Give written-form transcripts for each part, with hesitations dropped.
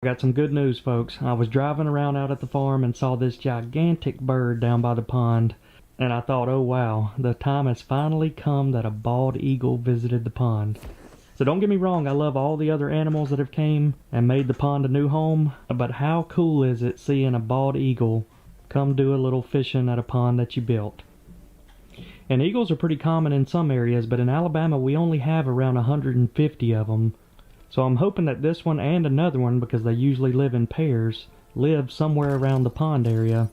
I got some good news, folks. I was driving around out at the farm and saw this gigantic bird down by the pond, and I thought, oh wow, the time has finally come that a bald eagle visited the pond. So don't get me wrong, I love all the other animals that have came and made the pond a new home, but how cool is it seeing a bald eagle come do a little fishing at a pond that you built? And eagles are pretty common in some areas, but in Alabama we only have around 150 of them. So I'm hoping that this one and another one, because they usually live in pairs, live somewhere around the pond area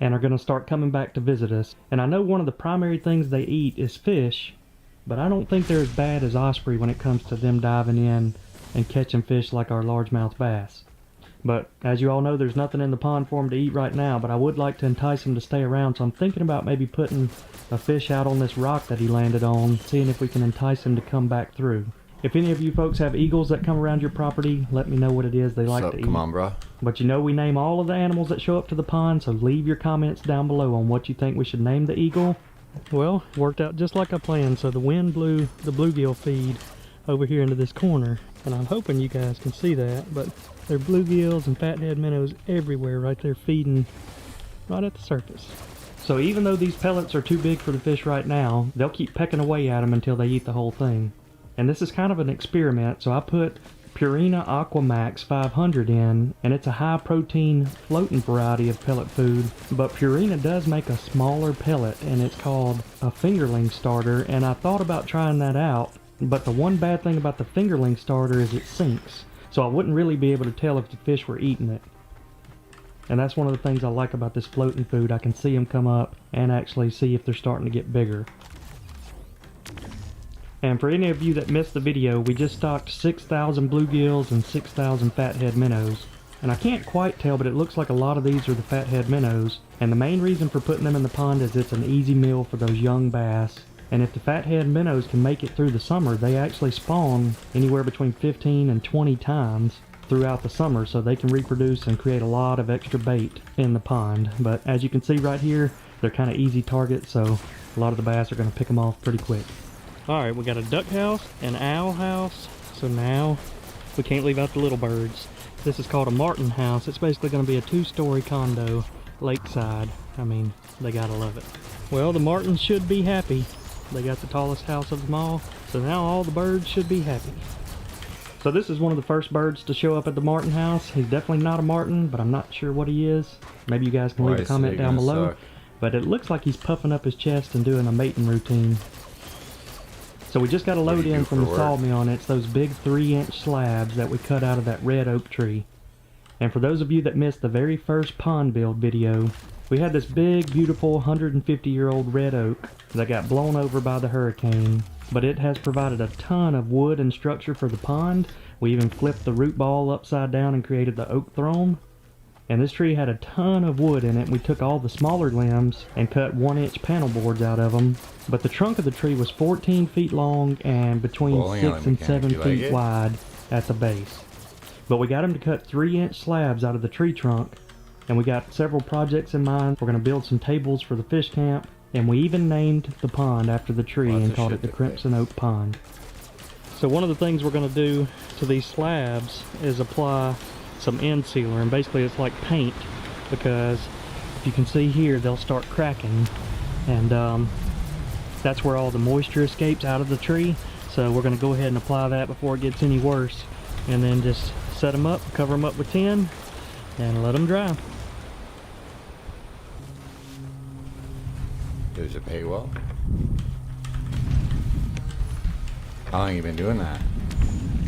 and are going to start coming back to visit us. And I know one of the primary things they eat is fish, but I don't think they're as bad as osprey when it comes to them diving in and catching fish like our largemouth bass. But as you all know, there's nothing in the pond for them to eat right now, but I would like to entice them to stay around, so I'm thinking about maybe putting a fish out on this rock that he landed on, seeing if we can entice him to come back through. If any of you folks have eagles that come around your property, let me know what it is they like to eat. Come on, bro. But you know we name all of the animals that show up to the pond, so leave your comments down below on what you think we should name the eagle. Well, worked out just like I planned. So the wind blew the bluegill feed over here into this corner, and I'm hoping you guys can see that, but there are bluegills and fathead minnows everywhere right there feeding right at the surface. So even though these pellets are too big for the fish right now, they'll keep pecking away at them until they eat the whole thing. And this is kind of an experiment, so I put Purina Aquamax 500 in, and it's a high protein floating variety of pellet food, but Purina does make a smaller pellet, and it's called a fingerling starter, and I thought about trying that out, but the one bad thing about the fingerling starter is it sinks, so I wouldn't really be able to tell if the fish were eating it. And that's one of the things I like about this floating food. I can see them come up and actually see if they're starting to get bigger. And for any of you that missed the video, we just stocked 6,000 bluegills and 6,000 fathead minnows. And I can't quite tell, but it looks like a lot of these are the fathead minnows. And the main reason for putting them in the pond is it's an easy meal for those young bass. And if the fathead minnows can make it through the summer, they actually spawn anywhere between 15 and 20 times throughout the summer, so they can reproduce and create a lot of extra bait in the pond. But as you can see right here, they're kind of easy targets, so a lot of the bass are going to pick them off pretty quick. Alright, we got a duck house, an owl house, so now we can't leave out the little birds. This is called a martin house. It's basically going to be a 2-story condo, lakeside. I mean, they gotta love it. Well, the martins should be happy. They got the tallest house of them all, so now all the birds should be happy. So this is one of the first birds to show up at the martin house. He's definitely not a martin, but I'm not sure what he is. Maybe you guys can leave a comment down below. But it looks like he's puffing up his chest and doing a mating routine. So we just got a load in from the sawmill, and it's those big 3-inch slabs that we cut out of that red oak tree. And for those of you that missed the very first pond build video, we had this big, beautiful 150-year-old red oak that got blown over by the hurricane, but it has provided a ton of wood and structure for the pond. We even flipped the root ball upside down and created the oak throne. And this tree had a ton of wood in it. We took all the smaller limbs and cut 1-inch panel boards out of them. But the trunk of the tree was 14 feet long and between 6 and 7 feet wide at the base. But we got them to cut 3-inch slabs out of the tree trunk. And we got several projects in mind. We're going to build some tables for the fish camp. And we even named the pond after the tree and called it the Crimson Oak Pond. So one of the things we're going to do to these slabs is apply some end sealer, and basically it's like paint, because if you can see here, they'll start cracking, and that's where all the moisture escapes out of the tree. So we're going to go ahead and apply that before it gets any worse, and then just set them up, cover them up with tin, and let them dry. Does it pay well? How long have you been doing that?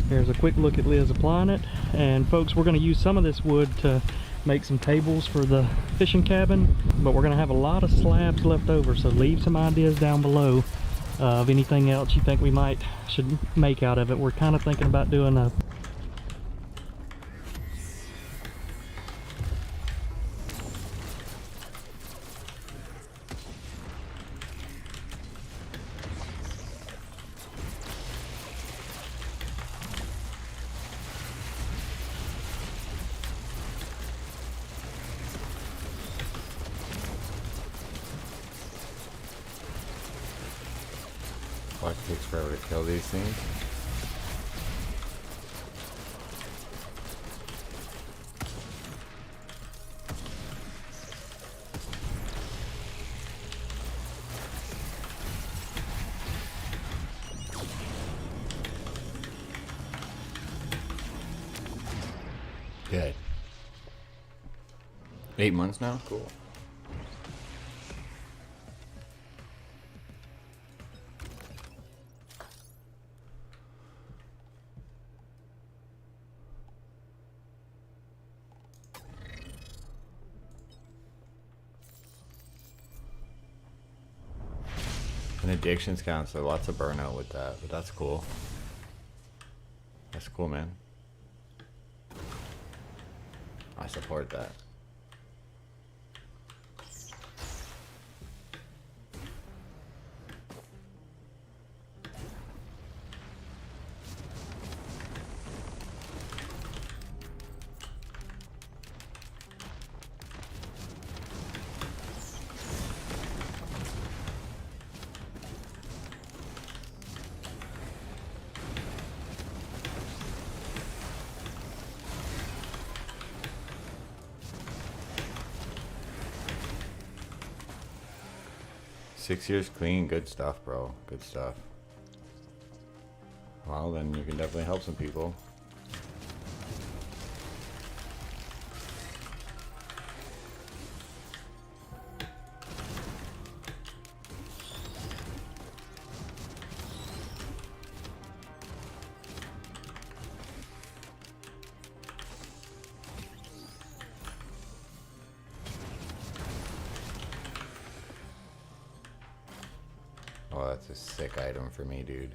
Here's a quick look at Liz applying it. And folks, we're going to use some of this wood to make some tables for the fishing cabin, but we're going to have a lot of slabs left over, so leave some ideas down below of anything else you think we should make out of it. We're kind of thinking about doing a Why it takes forever to kill these things? Dead. 8 months now? Cool. An addictions counselor, lots of burnout with that, but that's cool. That's cool, man. I support that. Six years clean, good stuff, bro. Good stuff. Well, then you can definitely help some people. Oh, that's a sick item for me, dude.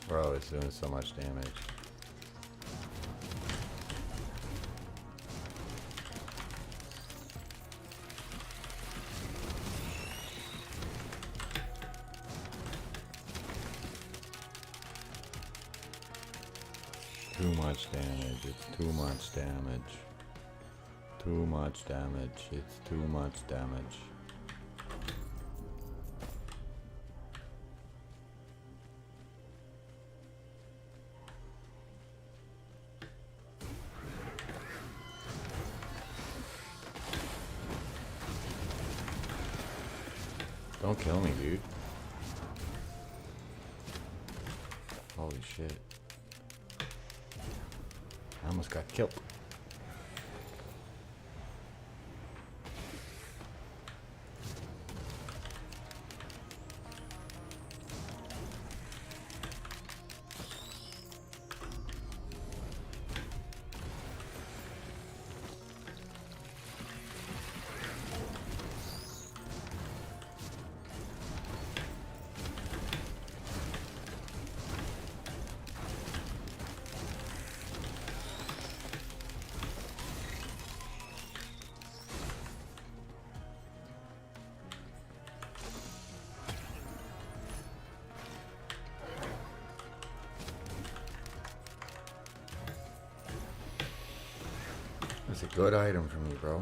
Bro, it's doing so much damage. Too much damage. It's too much damage. Too much damage. It's too much damage. Don't kill me, dude. Holy shit. I almost got killed. That's a good item for me, bro.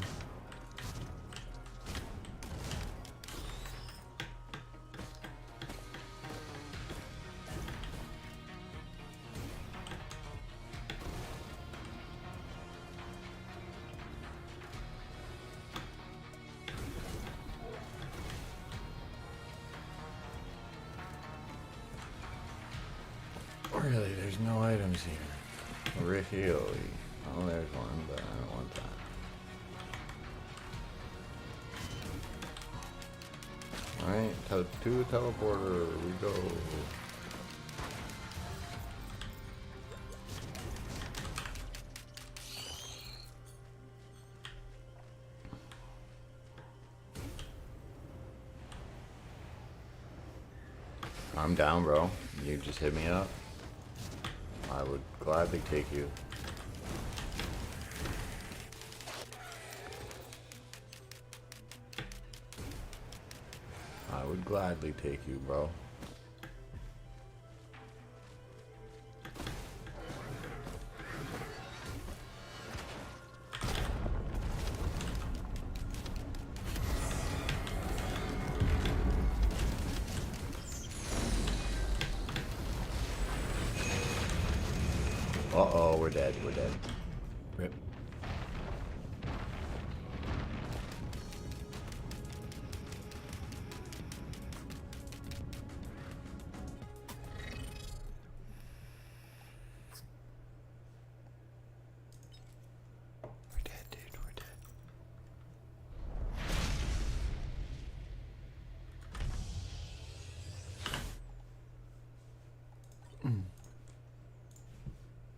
Really, there's no items here. Really? Oh, there's one, but I don't want that. Alright, to teleporter, we go. I'm down, bro. You just hit me up. I would gladly take you. I would gladly take you, bro. Uh-oh, we're dead. We're dead. Rip.